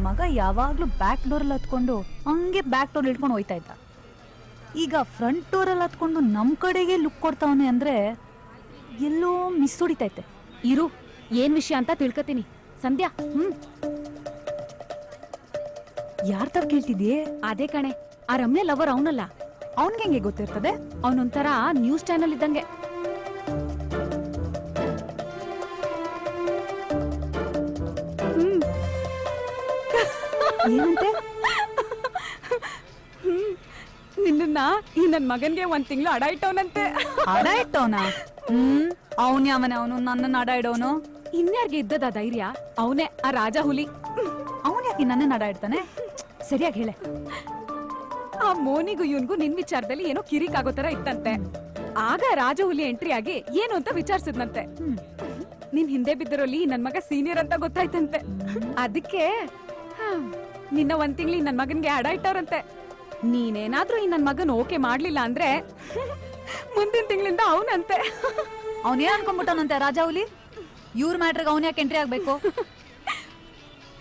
ಮಗ ಯಾವಾಗ್ಲೂ ಬ್ಯಾಕ್ ಡೋರಲ್ಲಿ ಹತ್ಕೊಂಡು ಹಂಗೆ ಬ್ಯಾಕ್ ಡೋರ್ ಇಟ್ಕೊಂಡು ಹೋಯ್ತಾ ಇದ್ದ. ಈಗ ಫ್ರಂಟ್ ಡೋರಲ್ಲಿ ಹತ್ಕೊಂಡು ನಮ್ಮ ಕಡೆಗೆ ಲುಕ್ ಕೊಡ್ತಾವನೆ ಅಂದ್ರೆ ಎಲ್ಲೋ ಮಿಸ್ ಹೊಡಿತೈತೆ. ಇರು, ಏನ್ ವಿಷಯ ಅಂತ ತಿಳ್ಕತೀನಿ. ಸಂಧ್ಯಾ, ಯಾರ್ ತರ ಕೇಳ್ತಿದ್ಯೆ? ಅದೇ ಕಣೆ, ಆ ರಮ್ಯಾ ಲವರ್ ಅವನಲ್ಲ. ಅವನ್ಗೆ ಹೆಂಗೆ ಗೊತ್ತಿರ್ತದೆ? ಅವನೊಂಥರ ನ್ಯೂಸ್ ಚಾನೆಲ್ ಇದ್ದಂಗೆ. ಏನಂತೆ? ನಿನ್ನ ಈ ನನ್ ಮಗನ್ಗೆ 1 ತಿಂಗಳು ಅಡ ಇಟ್ಟವನಂತೆ. ಅಡ ಇಟ್ಟವನ? ಅವನ್ ಯಾವನ ಅವನು ನನ್ನನ್ನ ಅಡ ಇಡೋನು? ಇನ್ಯಾರ್ಗೆ ಇದ್ದದ ಧೈರ್ಯ? ಅವನೇ ಆ ರಾಜ ಹುಲಿ. ಅವನ್ ಯಾಕೆ ನನ್ನನ್ನ ಅಡ ಇಡ್ತಾನೆ? ಸರಿಯಾಗಿ ಹೇಳೆ. ಆ ಮೋನಿಗೂ ಇವನ್ಗೂ ನಿನ್ ವಿಚಾರದಲ್ಲಿ ಏನೋ ಕಿರಿಕ್ ಆಗೋ ತರ ಇತ್ತಂತೆ. ಆಗ ರಾಜ ಹುಲಿ ಎಂಟ್ರಿ ಆಗಿ ಏನು ಅಂತ ವಿಚಾರಿಸಿದ್ನಂತೆ. ನಿನ್ ಹಿಂದೆ ಬಿದ್ದರಲ್ಲಿ ನನ್ ಮಗ ಸೀನಿಯರ್ ಅಂತ ಗೊತ್ತಾಯ್ತಂತೆ. ಅದಕ್ಕೆ ನಿನ್ನ 1 ತಿಂಗಳು ನನ್ ಮಗನ್ಗೆ ಅಡ ಇಟ್ಟವ್ರಂತೆ. ನೀನೇನಾದ್ರೂ ಈ ನನ್ ಮಗನ್ ಓಕೆ ಮಾಡ್ಲಿಲ್ಲ ಅಂದ್ರೆ ಮುಂದಿನ ತಿಂಗಳಿಂದ ಅವನಂತೆ. ಅವನೇನ್ ಅನ್ಕೊಂಡ್ಬಿಟ್ಟವನಂತೆ ರಾಜ ಹುಲಿ? ಇವ್ರ ಮ್ಯಾಟ್ರಿಗೆ ಅವನ್ ಯಾಕೆ ಎಂಟ್ರಿ ಆಗ್ಬೇಕು?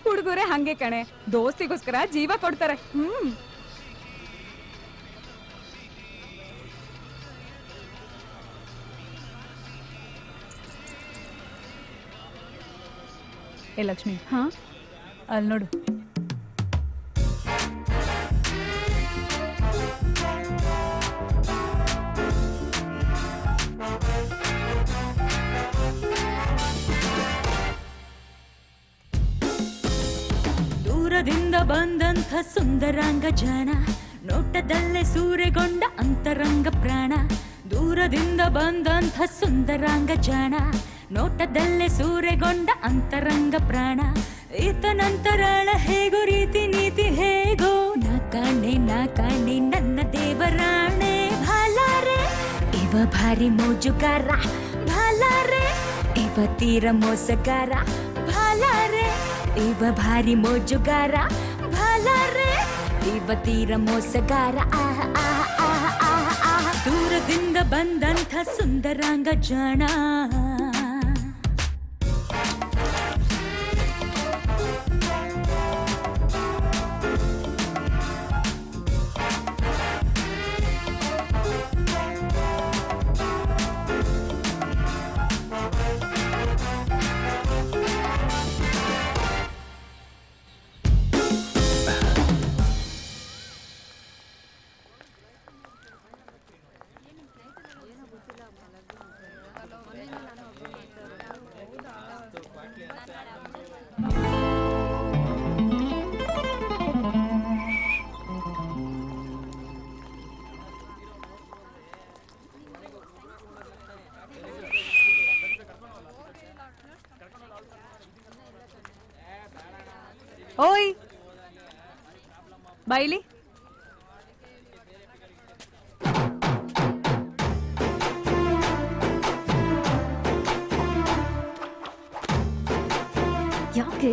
ಹುಡುಗರೇ ಹಂಗೆ ಕಣೆ, ದೋಸ್ತಿಗೋಸ್ಕರ ಜೀವ ಕೊಡ್ತಾರೆ. ಏ ಲಕ್ಷ್ಮಿ, ಅಲ್ಲಿ ನೋಡು. ದೂರದಿಂದ ಬಂದಂಥ ಸುಂದರಾಂಗ ಜಾಣ, ನೋಟದಲ್ಲೇ ಸೂರೆಗೊಂಡ ಅಂತರಂಗ ಪ್ರಾಣ. ದೂರದಿಂದ ಬಂದಂಥ ಸುಂದರಾಂಗ ಜಾಣ, ನೋಟದಲ್ಲೇ ಸೂರೆಗೊಂಡ ಅಂತರಂಗ ಪ್ರಾಣ. ಈತನಂತರಾಳ ಹೇಗೋ ರೀತಿ ನೀತಿ ಹೇಗೋ, ನಾ ಕಾಣೆ ನನ್ನ ದೇವರಾಣೆ. ಭಾಲಾರೆ ಇವ ಭಾರಿ ಮೋಜುಗಾರ, ಭಾಲಾರೆ ಇವ ತೀರ ಮೋಸಗಾರ. ಭಾಲಾರೆ ಇವ ಭಾರಿ ಮೋಜುಗಾರ, ಭಾಲಾರೆ ಇವ ತೀರ ಮೋಸಗಾರ. ದೂರದಿಂದ ಬಂದಂಥ ಸುಂದರಾಂಗ ಜಾಣ. ಓಯ್ ಬೈಲಿ. ಯಾಕೆ?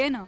ಏನು